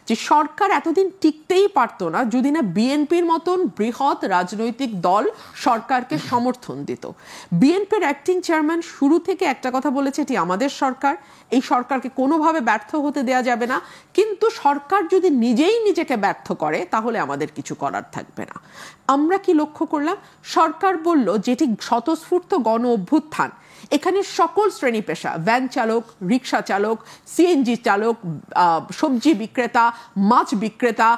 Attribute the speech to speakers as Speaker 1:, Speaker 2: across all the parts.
Speaker 1: যে সরকার এতদিন টিকতেই পারতো না যদি না বিএনপির মতন বৃহৎ রাজনৈতিক দল সরকারকে সমর্থন দিত। বিএনপির অ্যাক্টিং চেয়ারম্যান শুরু থেকে একটা কথা বলেছে, এটি আমাদের সরকার, এই সরকারকে কোনোভাবে ব্যর্থ হতে দেয়া যাবে না, কিন্তু সরকার যদি নিজেই নিজেকে ব্যর্থ করে তাহলে আমাদের কিছু করার থাকবে না। আমরা কি লক্ষ্য করলাম, সরকার বলল যেটি স্বতঃস্ফূর্ত গণ অভ্যুত্থান, এখানে সকল শ্রেণী পেশা, ভ্যান চালক, রিক্সা চালক, সিএনজি চালক, সবজি বিক্রেতা, মাছ বিক্রেতা,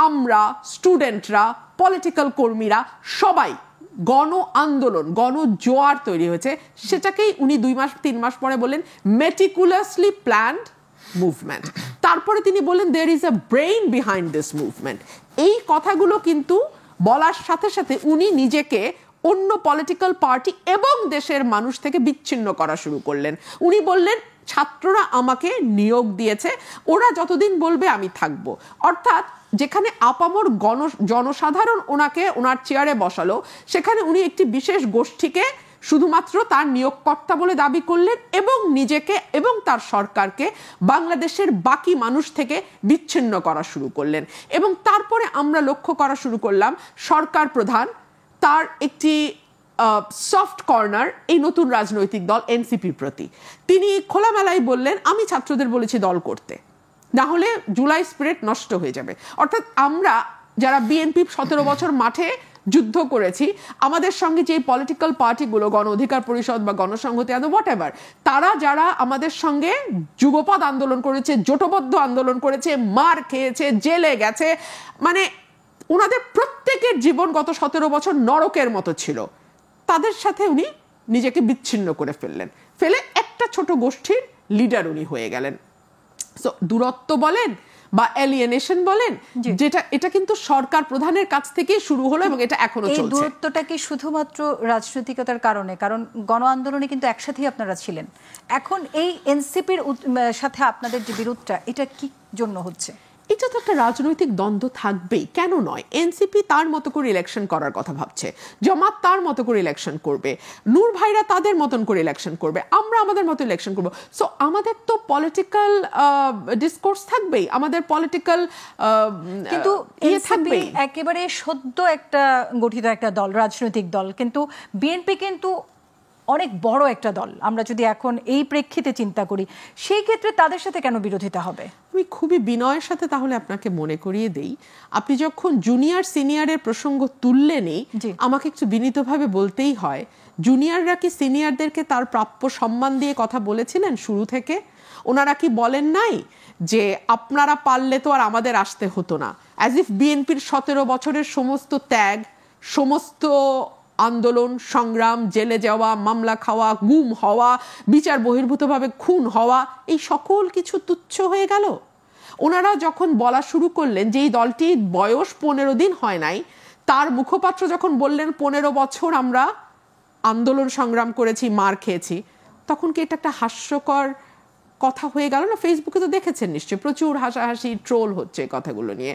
Speaker 1: আমরা, স্টুডেন্টরা, পলিটিক্যাল কর্মীরা, সবাই গণ আন্দোলন, গণ জোয়ার তৈরি হয়েছে। সেটাকেই উনি 2-3 মাস পরে বললেন মেটিকুলাসলি প্ল্যান্ড মুভমেন্ট। তারপরে তিনি বললেন there is a brain behind this movement. এই কথাগুলো কিন্তু বলার সাথে সাথে উনি নিজেকে অন্য পলিটিক্যাল পার্টি এবং দেশের মানুষ থেকে বিচ্ছিন্ন করা শুরু করলেন। উনি বললেন ছাত্ররা আমাকে নিয়োগ দিয়েছে, ওরা যতদিন বলবে আমি থাকবো। অর্থাৎ যেখানে আপামর জনসাধারণ ওনাকে ওনার চেয়ারে বসালো, সেখানে উনি একটি বিশেষ গোষ্ঠীকে শুধুমাত্র তার নিয়োগকর্তা বলে দাবি করলেন এবং নিজেকে এবং তার সরকারকে বাংলাদেশের বাকি মানুষ থেকে বিচ্ছিন্ন করা শুরু করলেন। এবং তারপরে আমরা লক্ষ্য করা শুরু করলাম সরকার প্রধান তার একটি সফট কর্নার এই নতুন রাজনৈতিক দল এনসিপির প্রতি। তিনি খোলামেলাই বললেন আমি ছাত্রদের বলেছি দল করতে, না হলে জুলাই স্পিরিট নষ্ট হয়ে যাবে। অর্থাৎ আমরা যারা বিএনপি 17 বছর মাঠে যুদ্ধ করেছি, আমাদের সঙ্গে যে পলিটিক্যাল পার্টিগুলো, গণ অধিকার পরিষদ বা গণসংহতি আন্দোলন হোয়াট এভার, তারা যারা আমাদের সঙ্গে যুগপৎ আন্দোলন করেছে, জোটবদ্ধ আন্দোলন করেছে, মার খেয়েছে, জেলে গেছে, মানে ওনাদের প্রত্যেকের জীবন গত 17 বছর নরকের মতো ছিল, তাদের সাথে উনি নিজেকে বিচ্ছিন্ন করে ফেলে একটা ছোট গোষ্ঠীর লিডার উনি হয়ে গেলেন। সো দূরত্ব বলেন বা এলিয়েনেশন বলেন, যেটা এটা কিন্তু সরকার প্রধানের কাছ থেকেই শুরু হলো এবং এটা এখনো চলছে।
Speaker 2: এই দূরত্বটা কি শুধুমাত্র রাজনৈতিকতার কারণে? কারণ গণ আন্দোলনে কিন্তু একসাথেই আপনারা ছিলেন, এখন এই এনসিপির সাথে আপনাদের যে বিরোধটা, এটা কি জন্য হচ্ছে?
Speaker 1: এটা তো একটা রাজনৈতিক দ্বন্দ্ব থাকবেই, কেন নয়? এনসিপি তার মতো করে ইলেকশন করার কথা ভাবছে, জামাত তার মতো করে ইলেকশন করবে, নূর ভাইরা তাদের মতন করে ইলেকশন করবে, আমরা আমাদের মতো ইলেকশন করব। সো আমাদের তো পলিটিক্যাল ডিসকোর্স থাকবেই, আমাদের পলিটিক্যাল
Speaker 2: কিন্তু থাকবেই। একেবারে সদ্য একটা গঠিত একটা দল, রাজনৈতিক দল, কিন্তু বিএনপি কিন্তু অনেক বড় একটা দল। আমরা যদি এখন এই প্রেক্ষিতে চিন্তা করি, সেই ক্ষেত্রে তাদের সাথে কেন বিরোধিতা হবে?
Speaker 1: আমি খুবই বিনয়ের সাথে তাহলে আপনাকে মনে করিয়ে দেই, আপনি যখন জুনিয়র সিনিয়রের প্রসঙ্গ তুললেনই, আমাকে একটু বিনীতভাবে বলতেই হয়, জুনিয়ররা কি সিনিয়রদেরকে তার প্রাপ্য সম্মান দিয়ে কথা বলেছিলেন শুরু থেকে? ওনারা কি বলেন নাই যে আপনারা পারলে তো আর আমাদের আসতে হতো না? অ্যাজ ইফ বিএনপির 17 বছরের সমস্ত ত্যাগ, সমস্ত আন্দোলন সংগ্রাম, জেলে যাওয়া, মামলা খাওয়া, গুম হওয়া, বিচার বহির্ভূতভাবে খুন হওয়া, এই সকল কিছু তুচ্ছ হয়ে গেল। ওনারা যখন বলা শুরু করলেন যে এই দলটির বয়স 15 দিন হয় নাই, তার মুখপাত্র যখন বললেন 15 বছর আমরা আন্দোলন সংগ্রাম করেছি, মার খেয়েছি, তখন কি এটা একটা হাস্যকর কথা হয়ে গেল না? ফেসবুকে তো দেখেছেন নিশ্চয়ই, প্রচুর হাসাহাসি ট্রোল হচ্ছে কথাগুলো নিয়ে।